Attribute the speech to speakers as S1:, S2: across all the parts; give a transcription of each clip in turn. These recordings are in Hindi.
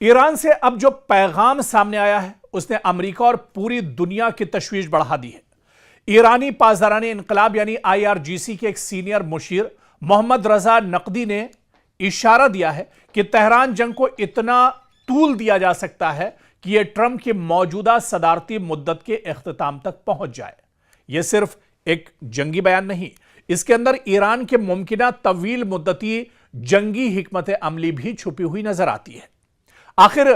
S1: ईरान से अब जो पैगाम सामने आया है उसने अमेरिका और पूरी दुनिया की तशवीश बढ़ा दी है। ईरानी पासदाराने इनकलाब यानी IRGC के एक सीनियर मुशीर मोहम्मद रजा नकदी ने इशारा दिया है कि तेहरान जंग को इतना तूल दिया जा सकता है कि यह ट्रंप की मौजूदा सदारती मुद्दत के इख्तिताम तक पहुंच जाए। यह सिर्फ एक जंगी बयान नहीं, इसके अंदर ईरान के मुमकिना तवील मुद्दती जंगी हिकमत अमली भी छुपी हुई नजर आती है। आखिर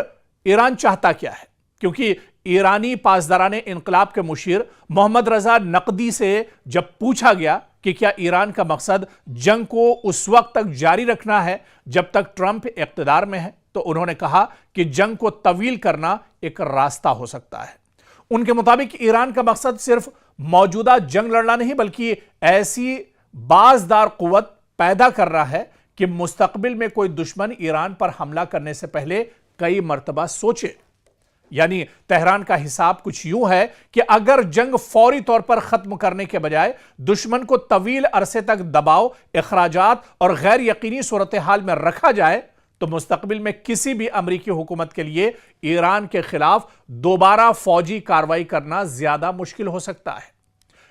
S1: ईरान चाहता क्या है? क्योंकि ईरानी पासदाराने इनकलाब के मुशीर मोहम्मद रजा नकदी से जब पूछा गया कि क्या ईरान का मकसद जंग को उस वक्त तक जारी रखना है जब तक ट्रंप इख्तिदार में है, तो उन्होंने कहा कि जंग को तवील करना एक रास्ता हो सकता है। उनके मुताबिक ईरान का मकसद सिर्फ मौजूदा जंग लड़ना नहीं बल्कि ऐसी बाजदार कुव्वत पैदा कर रहा है कि मुस्तकबिल में कोई दुश्मन ईरान पर हमला करने से पहले कई मर्तबा सोचे। यानी तेहरान का हिसाब कुछ यूं है कि अगर जंग फौरी तौर पर खत्म करने के बजाय दुश्मन को तवील अरसे तक दबाव, अखराजात और गैर यकीनी सूरत हाल में रखा जाए तो मुस्तकबिल में किसी भी अमरीकी हुकूमत के लिए ईरान के खिलाफ दोबारा फौजी कार्रवाई करना ज्यादा मुश्किल हो सकता है।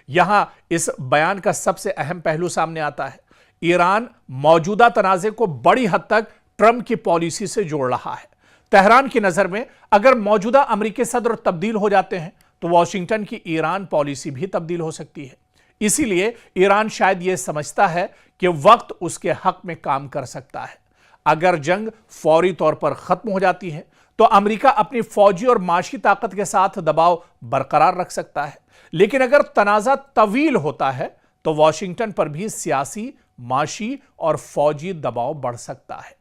S1: यहां इस बयान का सबसे अहम पहलू सामने आता है। ईरान मौजूदा तनाज़े को बड़ी हद तक ट्रंप की पॉलिसी से जोड़ रहा है। तेहरान की नजर में अगर मौजूदा अमेरिकी सदर तब्दील हो जाते हैं तो वॉशिंगटन की ईरान पॉलिसी भी तब्दील हो सकती है। इसीलिए ईरान शायद यह समझता है कि वक्त उसके हक में काम कर सकता है। अगर जंग फौरी तौर पर खत्म हो जाती है तो अमेरिका अपनी फौजी और माशी ताकत के साथ दबाव बरकरार रख सकता है, लेकिन अगर तनाज़ा तवील होता है तो वॉशिंगटन पर भी सियासी, माशी और फौजी दबाव बढ़ सकता है।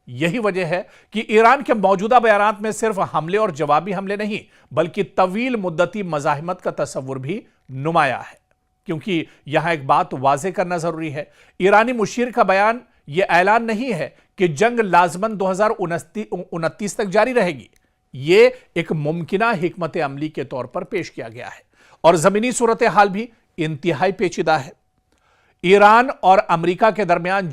S1: यही वजह है कि ईरान के मौजूदा बयानात में सिर्फ हमले और जवाबी हमले नहीं बल्कि तवील मुद्दती मज़ाहिमत का तस्वुर भी नुमाया है। क्योंकि यहां एक बात वाज़े करना जरूरी है, ईरानी मुशीर का बयान यह ऐलान नहीं है कि जंग लाजमन 2029 तक जारी रहेगी। यह एक मुमकिना हिकमत अमली के तौर पर पेश किया गया है और जमीनी सूरत हाल भी इंतहाई पेचीदा है। ईरान और अमेरिका के दरमियान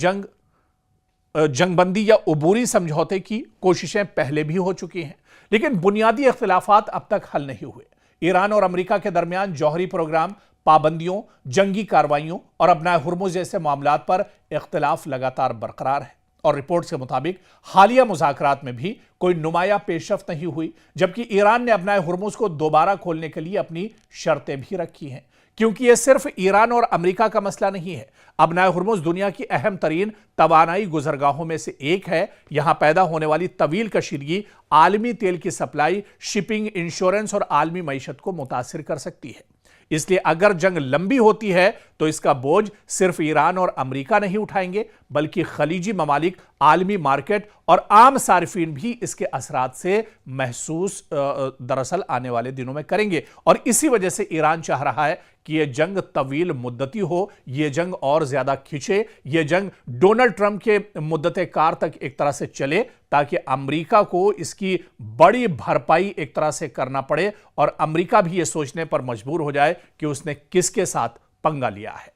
S1: जंगबंदी या उबूरी समझौते की कोशिशें पहले भी हो चुकी हैं, लेकिन बुनियादी इख्तिलाफात अब तक हल नहीं हुए। ईरान और अमेरिका के दरमियान जौहरी प्रोग्राम, पाबंदियों, जंगी कार्रवाइयों और अपनाए हुर्मुज जैसे मामलात पर इख्तिलाफ लगातार बरकरार है और रिपोर्ट्स के मुताबिक हालिया मुज़ाकरात में भी कोई नुमाया पेशरफ्त नहीं हुई, जबकि ईरान ने अपनाए हुर्मुज को दोबारा खोलने के लिए अपनी शर्तें भी रखी हैं। क्योंकि यह सिर्फ ईरान और अमेरिका का मसला नहीं है। अपनाए हुर्मुज दुनिया की अहम तरीन तवानाई गुजरगाहों में से एक है। यहां पैदा होने वाली तवील कशीदगी आलमी तेल की सप्लाई, शिपिंग, इंश्योरेंस और आलमी मईशत को मुतासिर कर सकती है। इसलिए अगर जंग लंबी होती है तो इसका बोझ सिर्फ ईरान और अमेरिका नहीं उठाएंगे बल्कि खलीजी ममालिक, आलमी मार्केट और आम सार्फिन भी इसके असरात से महसूस दरअसल आने वाले दिनों में करेंगे। और इसी वजह से ईरान चाह रहा है कि यह जंग तवील मुद्दती हो, यह जंग और ज्यादा खिंचे, यह जंग डोनाल्ड ट्रंप के मुद्दते कार तक एक तरह से चले ताकि अमेरिका को इसकी बड़ी भरपाई एक तरह से करना पड़े और अमेरिका भी यह सोचने पर मजबूर हो जाए कि उसने किसके साथ पंगा लिया है।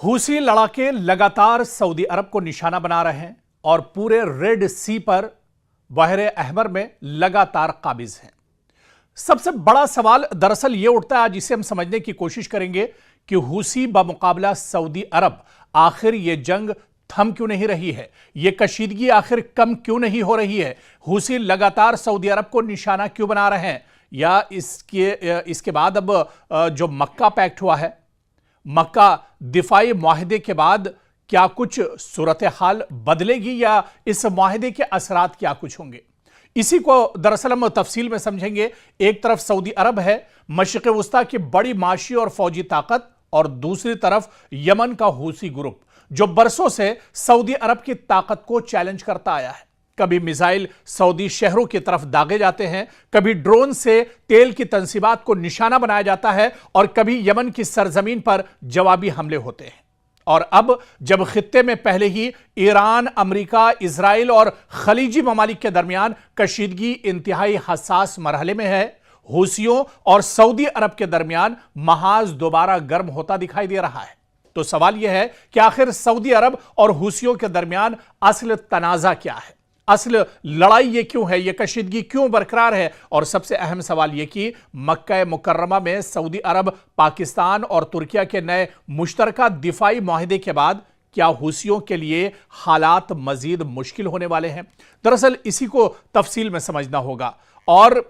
S1: हूसी लड़ाके लगातार सऊदी अरब को निशाना बना रहे हैं और पूरे रेड सी पर बहरे अहमर में लगातार काबिज हैं। सबसे बड़ा सवाल दरअसल यह उठता है, आज इसे हम समझने की कोशिश करेंगे कि हूसी बमुकाबला सऊदी अरब आखिर यह जंग थम क्यों नहीं रही है, यह कशीदगी आखिर कम क्यों नहीं हो रही है, हूसी लगातार सऊदी अरब को निशाना क्यों बना रहे हैं, या इसके बाद अब जो मक्का पैक्ट हुआ है, मक्का दिफाई मुआहदे के बाद क्या कुछ सूरत हाल बदलेगी या इस मुआहदे के असरात क्या कुछ होंगे। इसी को दरअसल हम तफसील में समझेंगे। एक तरफ सऊदी अरब है, मशरिक़ वस्ता की बड़ी माशी और फौजी ताकत, और दूसरी तरफ यमन का हूसी ग्रुप जो बरसों से सऊदी अरब की ताकत को चैलेंज करता आया है। कभी मिसाइल सऊदी शहरों की तरफ दागे जाते हैं, कभी ड्रोन से तेल की तंसीबात को निशाना बनाया जाता है और कभी यमन की सरजमीन पर जवाबी हमले होते हैं। और अब जब खित्ते में पहले ही ईरान, अमेरिका, इजराइल और खलीजी ममालिक के दरमियान कशीदगी इंतहाई हसास मरहले में है, हूसियों और सऊदी अरब के दरमियान महाज दोबारा गर्म होता दिखाई दे रहा है। तो सवाल यह है कि आखिर सऊदी अरब और हूसियों के दरमियान असल तनाजा क्या है, असल लड़ाई ये क्यों है, ये कशीदगी क्यों बरकरार है, और सबसे अहम सवाल ये कि मक्का मुकर्रमा में सऊदी अरब, पाकिस्तान और तुर्किया के नए मुश्तरका दिफाई मुआहदे के बाद क्या हूसियों के लिए हालात मजीद मुश्किल होने वाले हैं। दरअसल इसी को तफसील में समझना होगा। और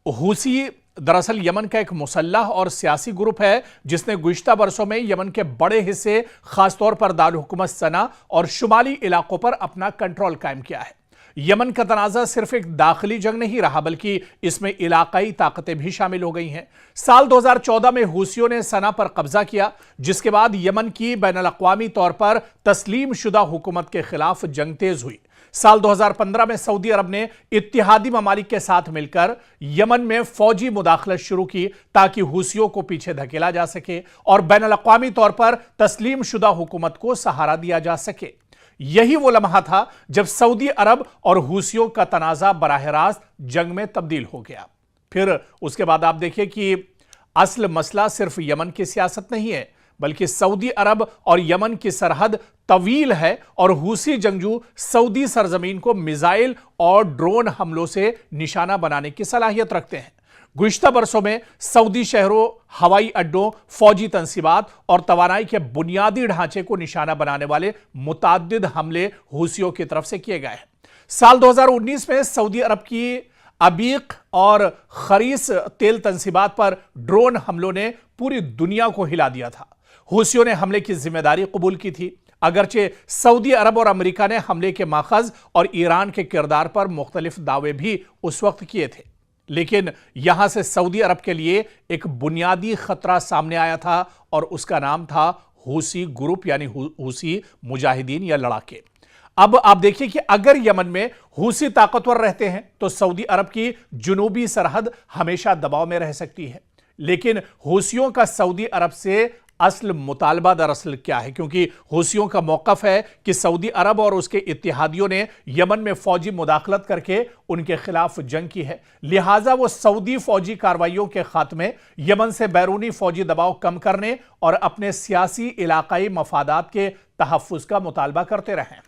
S1: हूसी दरअसल यमन का एक मुसल्लह और सियासी ग्रुप है जिसने गुज़िश्ता बरसों में यमन के बड़े हिस्से, खासतौर पर दारुल हुकूमत सना और शुमाली इलाकों पर अपना कंट्रोल कायम किया है। यमन का तनाज़ा सिर्फ एक दाखिली जंग नहीं रहा, बल्कि इसमें इलाकाई ताकतें भी शामिल हो गई हैं। साल 2014 में हूसियों ने सना पर कब्जा किया, जिसके बाद यमन की बैनुल अक़वामी तौर पर तस्लीम शुदा हुकूमत के खिलाफ जंग तेज हुई। साल 2015 में सऊदी अरब ने इत्तिहादी ममालिक के साथ मिलकर यमन में फौजी मुदाखलत शुरू की ताकि हूसियों को पीछे धकेला जा सके और बैनुल अक़वामी तौर पर तस्लीम शुदा हुकूमत को सहारा दिया जा सके। यही वो लम्हा था जब सऊदी अरब और हूसियों का तनाज़ा बराह रास्त जंग में तब्दील हो गया। फिर उसके बाद आप देखिए कि असल मसला सिर्फ यमन की सियासत नहीं है, बल्कि सऊदी अरब और यमन की सरहद तवील है और हूसी जंगजू सऊदी सरजमीन को मिसाइल और ड्रोन हमलों से निशाना बनाने की सलाहियत रखते हैं। गुज़िश्ता बरसों में सऊदी शहरों, हवाई अड्डों, फौजी तंसीबात और तवानाई के बुनियादी ढांचे को निशाना बनाने वाले मुताद्दिद हमले हूसियों की तरफ से किए गए हैं। साल 2019 में सऊदी अरब की अबीक और खरीस तेल तंसीबात पर ड्रोन हमलों ने पूरी दुनिया को हिला दिया था। हूसियों ने हमले की जिम्मेदारी कबूल की थी, अगरचे सऊदी अरब और अमेरिका ने हमले के माखज और ईरान के किरदार पर मुख्तलिफ दावे भी उस वक्त किए थे। लेकिन यहां से सऊदी अरब के लिए एक बुनियादी खतरा सामने आया था और उसका नाम था हूसी ग्रुप, यानी हूसी मुजाहिदीन या लड़ाके। अब आप देखिए कि अगर यमन में हूसी ताकतवर रहते हैं तो सऊदी अरब की जुनूबी सरहद हमेशा दबाव में रह सकती है। लेकिन हूसियों का सऊदी अरब से असल मुतालबा दरअसल क्या है, क्योंकि हूसियों का मौकफ है कि सऊदी अरब और उसके इत्तिहादियों ने यमन में फौजी मुदाखलत करके उनके खिलाफ जंग की है। लिहाजा वो सऊदी फौजी कार्रवाइयों के खात्मे, यमन से बैरूनी फौजी दबाव कम करने और अपने सियासी इलाकाई मफादात के तहफ़्फ़ुज़ का मुतालबा करते रहे।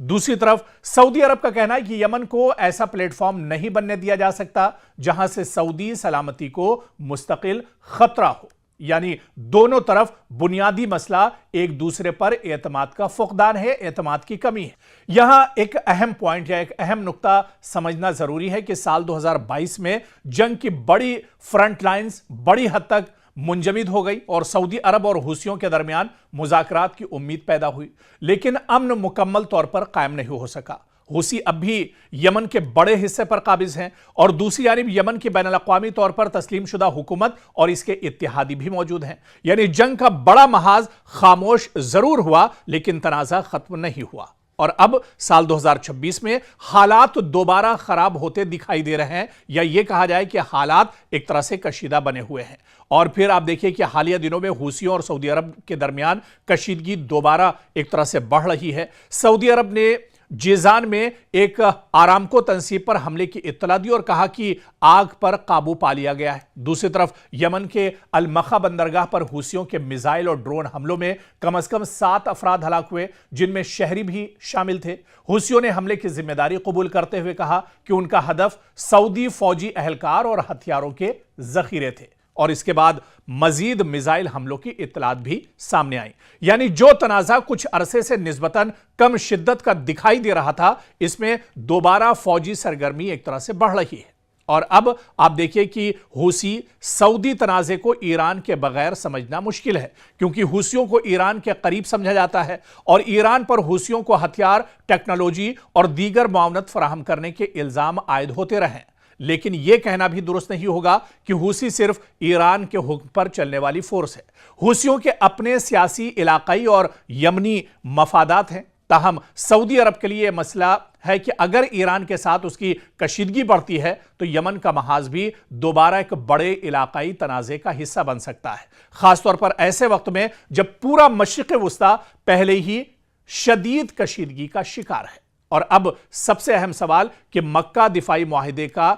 S1: दूसरी तरफ सऊदी अरब का कहना है कि यमन को ऐसा प्लेटफॉर्म नहीं बनने दिया जा सकता जहां से सऊदी सलामती को मुस्तकिल खतरा हो। यानी दोनों तरफ बुनियादी मसला एक दूसरे पर एतमाद का फुकदान है, एतमाद की कमी है। यहां एक अहम पॉइंट या एक अहम नुक्ता समझना जरूरी है कि साल 2022 में जंग की बड़ी फ्रंट लाइंस बड़ी हद तक मुंजमद हो गई और सऊदी अरब और हूसियों के दरमियान मुज़ाकरात की उम्मीद पैदा हुई, लेकिन अमन मुकम्मल तौर पर कायम नहीं हो सका। हूसी अब भी यमन के बड़े हिस्से पर काबिज हैं और दूसरी जानिब यमन की बैनुल अक़वामी तौर पर तस्लीम शुदा हुकूमत और इसके इत्तिहादी भी मौजूद हैं। यानी जंग का बड़ा महाज खामोश जरूर हुआ, लेकिन तनाज़ा खत्म नहीं हुआ। और अब साल 2026 में हालात दोबारा खराब होते दिखाई दे रहे हैं, या यह कहा जाए कि हालात एक तरह से कशीदा बने हुए हैं। और फिर आप देखिए कि हालिया दिनों में हूसियों और सऊदी अरब के दरमियान कशीदगी दोबारा एक तरह से बढ़ रही है। सऊदी अरब ने जीजान में एक आरामको तंसीब पर हमले की इत्तला दी और कहा कि आग पर काबू पा लिया गया है। दूसरी तरफ यमन के अल-मखा बंदरगाह पर हूसियों के मिसाइल और ड्रोन हमलों में कम से कम 7 अफराद हलाक हुए, जिनमें शहरी भी शामिल थे। हूसियों ने हमले की जिम्मेदारी कबूल करते हुए कहा कि उनका हदफ सऊदी फौजी अहलकार और हथियारों के जखीरे थे। और इसके बाद मजीद मिसाइल हमलों की इत्तलात भी सामने आई। यानी जो तनाज़ा कुछ अरसे से निस्बतन कम शिद्दत का दिखाई दे रहा था, इसमें दोबारा फौजी सरगर्मी एक तरह से बढ़ रही है। और अब आप देखिए कि हूसी सऊदी तनाज़े को ईरान के बगैर समझना मुश्किल है, क्योंकि हूसियों को ईरान के करीब समझा जाता है और ईरान पर हूसियों को हथियार, टेक्नोलॉजी और दीगर मुआवनत फराहम करने के इल्ज़ाम आयद होते रहे। लेकिन यह कहना भी दुरुस्त नहीं होगा कि हूसी सिर्फ ईरान के हुक्म पर चलने वाली फोर्स है। हूसियों के अपने सियासी, इलाकाई और यमनी मफादात हैं। ताहम सऊदी अरब के लिए यह मसला है कि अगर ईरान के साथ उसकी कशीदगी बढ़ती है तो यमन का महाज भी दोबारा एक बड़े इलाकाई तनाज़े का हिस्सा बन सकता है, खासतौर पर ऐसे वक्त में जब पूरा मशरिक़ वुस्ता पहले ही शदीद कशीदगी का शिकार है। और अब सबसे अहम सवाल कि मक्का दिफाई मुआहिदे का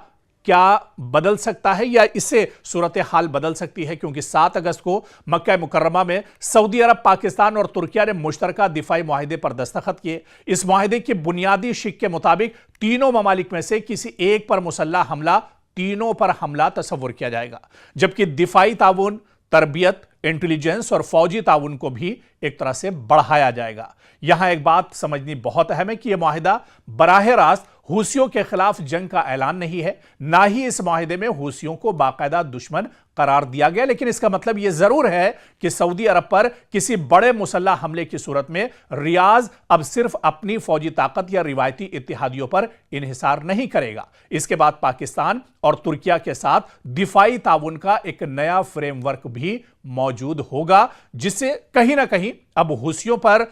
S1: क्या बदल सकता है या इससे सूरत हाल बदल सकती है? क्योंकि 7 अगस्त को मक्का मुकर्रमा में सऊदी अरब, पाकिस्तान और तुर्किया ने मुश्तरका दिफाई मुआहिदे पर दस्तखत किए। इस मुआहिदे की बुनियादी शिक के मुताबिक तीनों ममालिक में से किसी एक पर मुसल्लह हमला, तीनों पर हमला तस्वुर किया जाएगा, जबकि दिफाई ताउन, तरबियत, इंटेलिजेंस और फौजी ताउन को भी एक तरह से बढ़ाया जाएगा। यहां एक बात समझनी बहुत अहम है कि यह मुआहिदा बराह रास्त हूसियों के खिलाफ जंग का ऐलान नहीं है, ना ही इस मुआहिदे में हूसियों को बाकायदा दुश्मन करार दिया गया। लेकिन इसका मतलब यह जरूर है कि सऊदी अरब पर किसी बड़े मुसल्लह हमले की सूरत में रियाज अब सिर्फ अपनी फौजी ताकत या रिवायती इत्तेहादियों पर इन्हिसार नहीं करेगा। इसके बाद पाकिस्तान और तुर्किया के साथ दिफाई ताउन का एक नया फ्रेमवर्क भी मौजूद होगा, जिससे कहीं ना कहीं अब हूसियों पर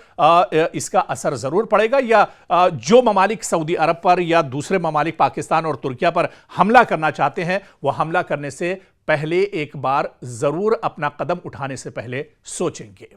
S1: इसका असर जरूर पड़ेगा, या जो ममालिक सऊदी अरब पर या दूसरे ममालिक पाकिस्तान और तुर्किया पर हमला करना चाहते हैं, वह हमला करने से पहले एक बार जरूर अपना कदम उठाने से पहले सोचेंगे।